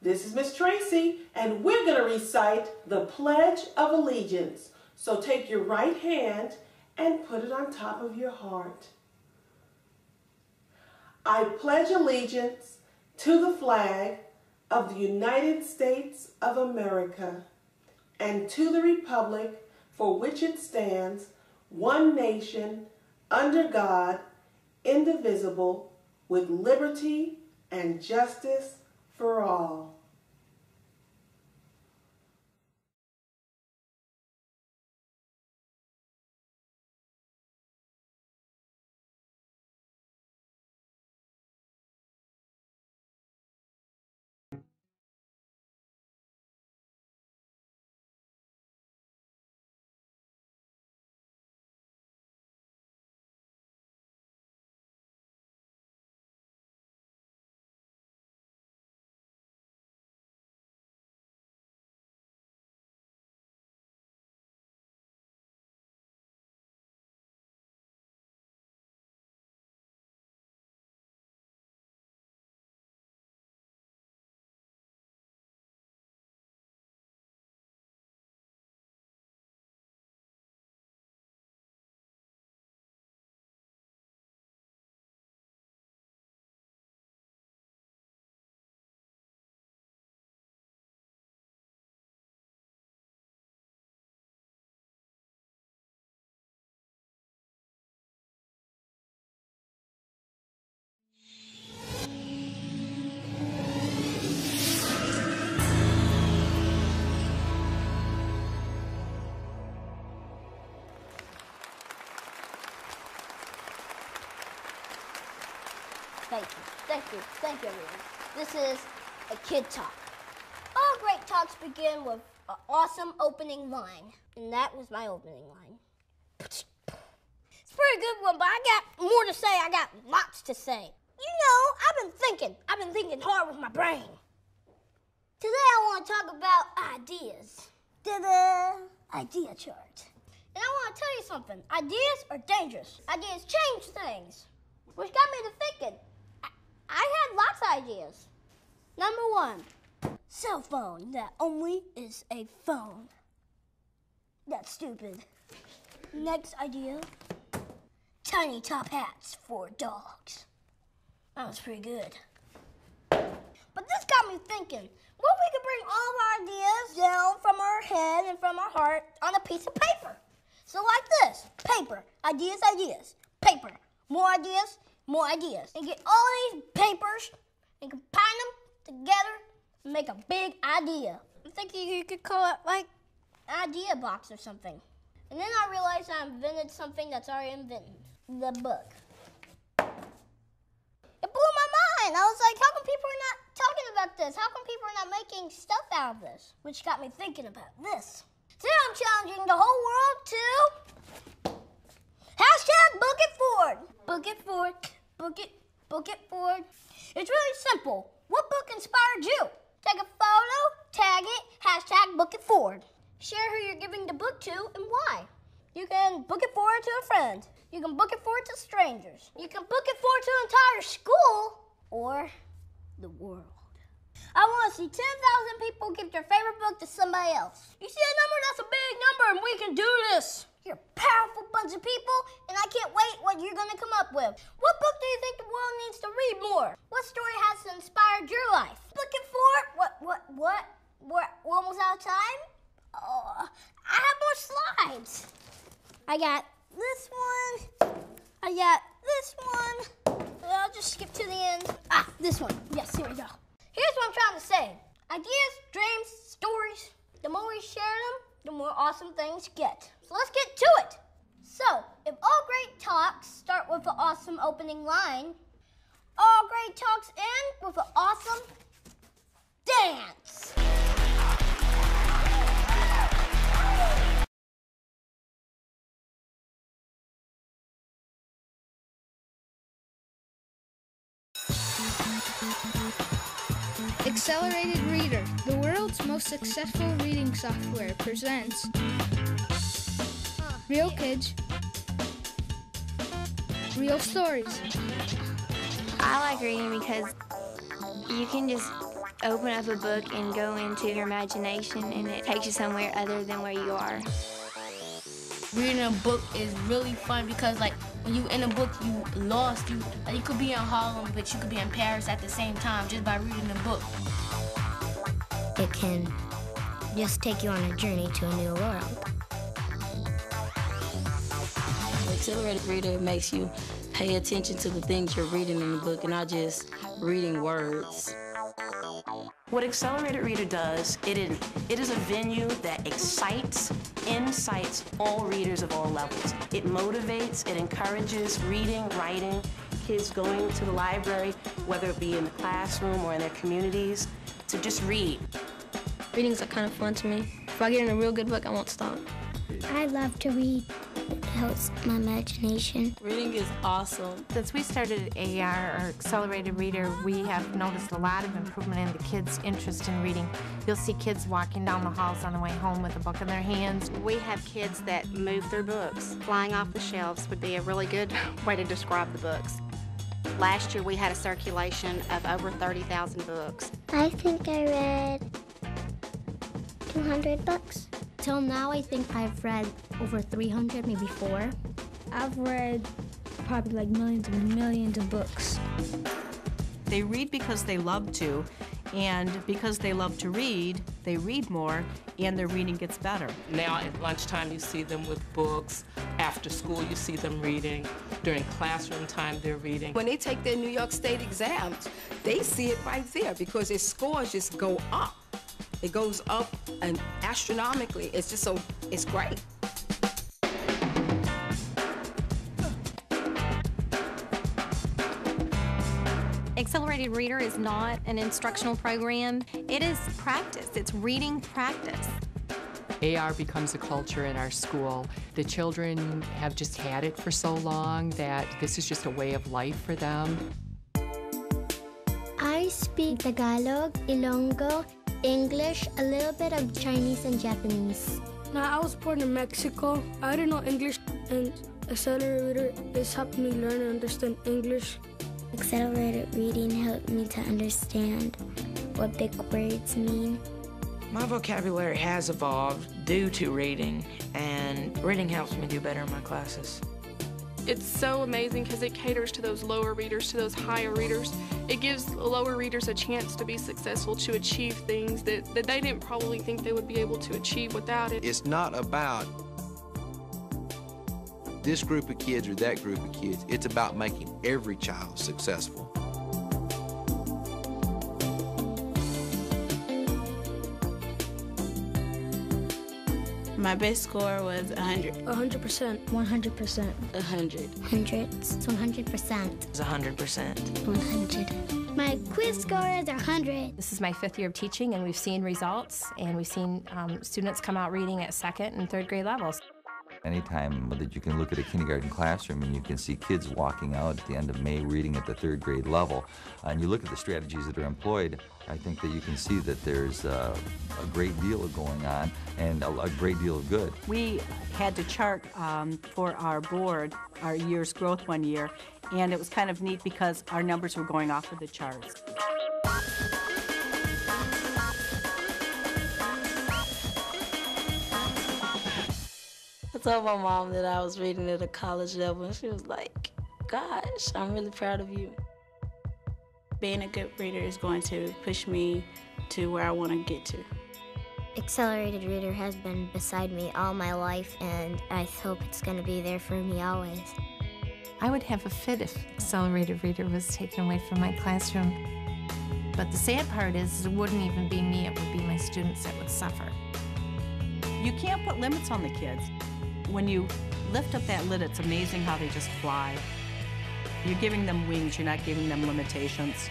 This is Miss Tracy, and we're going to recite the Pledge of Allegiance. So take your right hand and put it on top of your heart. I pledge allegiance to the flag of the United States of America and to the republic for which it stands, one nation, under God, indivisible, with liberty and justice for all. Thank you, everyone. This is a kid talk. All great talks begin with an awesome opening line, and that was my opening line. It's a pretty good one, but I got more to say. I got lots to say. You know, I've been thinking hard with my brain. Today I want to talk about ideas. Ta-da! Idea chart. And I want to tell you something. Ideas are dangerous. Ideas change things, which got me to thinking. I had lots of ideas. Number one, cell phone that only is a phone. That's stupid. Next idea, tiny top hats for dogs. That was pretty good. But this got me thinking, what if we could bring all of our ideas down from our head and from our heart on a piece of paper? So like this, paper, ideas, paper, more ideas, and get all these papers and combine them together and make a big idea. I'm thinking you could call it like an idea box or something. And then I realized I invented something that's already invented, the book. It blew my mind. I was like, how come people are not talking about this? How come people are not making stuff out of this? Which got me thinking about this. Today I'm challenging the whole world to hashtag book it forward. Book it forward. Book it forward. It's really simple. What book inspired you? Take a photo, tag it, hashtag book it forward. Share who you're giving the book to and why. You can book it forward to a friend. You can book it forward to strangers. You can book it forward to an entire school or the world. I want to see 10,000 people give their favorite book to somebody else. You see that number? That's a big number and we can do this. You're a powerful bunch of people, and I can't wait what you're going to come up with. What book do you think the world needs to read more? What story has inspired your life? Looking for what? We're almost out of time? Oh, I have more slides. I got this one. I got this one. I'll just skip to the end. This one. Yes, here we go. Here's what I'm trying to say. Ideas, dreams, stories. The more we share them, the more awesome things get. So let's get to it. So, if all great talks start with an awesome opening line, all great talks end with an awesome dance. Accelerated Reader, the world's most successful reading software, presents Real Kids, Real Stories. I like reading because you can just open up a book and go into your imagination, and it takes you somewhere other than where you are. Reading a book is really fun because, like, when you in a book, you lost. You could be in Harlem, but you could be in Paris at the same time just by reading a book. It can just take you on a journey to a new world. The accelerated reader makes you pay attention to the things you're reading in the book and not just reading words. What Accelerated Reader does, it is a venue that excites, incites all readers of all levels. It motivates, it encourages reading, writing, kids going to the library, whether it be in the classroom or in their communities, to just read. Readings are kind of fun to me. If I get in a real good book, I won't stop. I love to read. It helps my imagination. Reading is awesome. Since we started AR, or Accelerated Reader, we have noticed a lot of improvement in the kids' interest in reading. You'll see kids walking down the halls on the way home with a book in their hands. We have kids that move through books. Flying off the shelves would be a really good way to describe the books. Last year, we had a circulation of over 30,000 books. I think I read 200 books. Till now, I think I've read over 300, maybe 4. I've read probably like millions and millions of books. They read because they love to, and because they love to read, they read more, and their reading gets better. Now at lunchtime you see them with books, after school you see them reading, during classroom time they're reading. When they take their New York State exams, they see it right there because their scores just go up. It goes up and astronomically. It's just so, it's great. Accelerated Reader is not an instructional program. It is practice. It's reading practice. AR becomes a culture in our school. The children have just had it for so long that this is just a way of life for them. I speak Tagalog, Ilonggo, English, a little bit of Chinese and Japanese. Now, I was born in Mexico. I didn't know English, and Accelerated Reader is helping me learn and understand English. Accelerated reading helped me to understand what big words mean. My vocabulary has evolved due to reading, and reading helps me do better in my classes. It's so amazing because it caters to those lower readers, to those higher readers. It gives lower readers a chance to be successful, to achieve things that they didn't probably think they would be able to achieve without it. It's not about this group of kids or that group of kids. It's about making every child successful. My best score was 100. 100%. 100%. 100. Hundreds. It's 100%. It's 100%. 100. My quiz score is 100. This is my 5th year of teaching, and we've seen results, and we've seen students come out reading at 2nd and 3rd grade levels. Anytime that you can look at a kindergarten classroom and you can see kids walking out at the end of May reading at the 3rd grade level, and you look at the strategies that are employed, I think that you can see that there's a great deal of going on and a great deal of good. We had to chart for our board our year's growth one year, and it was kind of neat because our numbers were going off of the charts. I told my mom that I was reading at a college level, and she was like, gosh, I'm really proud of you. Being a good reader is going to push me to where I want to get to. Accelerated Reader has been beside me all my life, and I hope it's going to be there for me always. I would have a fit if Accelerated Reader was taken away from my classroom. But the sad part is it wouldn't even be me, it would be my students that would suffer. You can't put limits on the kids. When you lift up that lid, it's amazing how they just fly. You're giving them wings, you're not giving them limitations.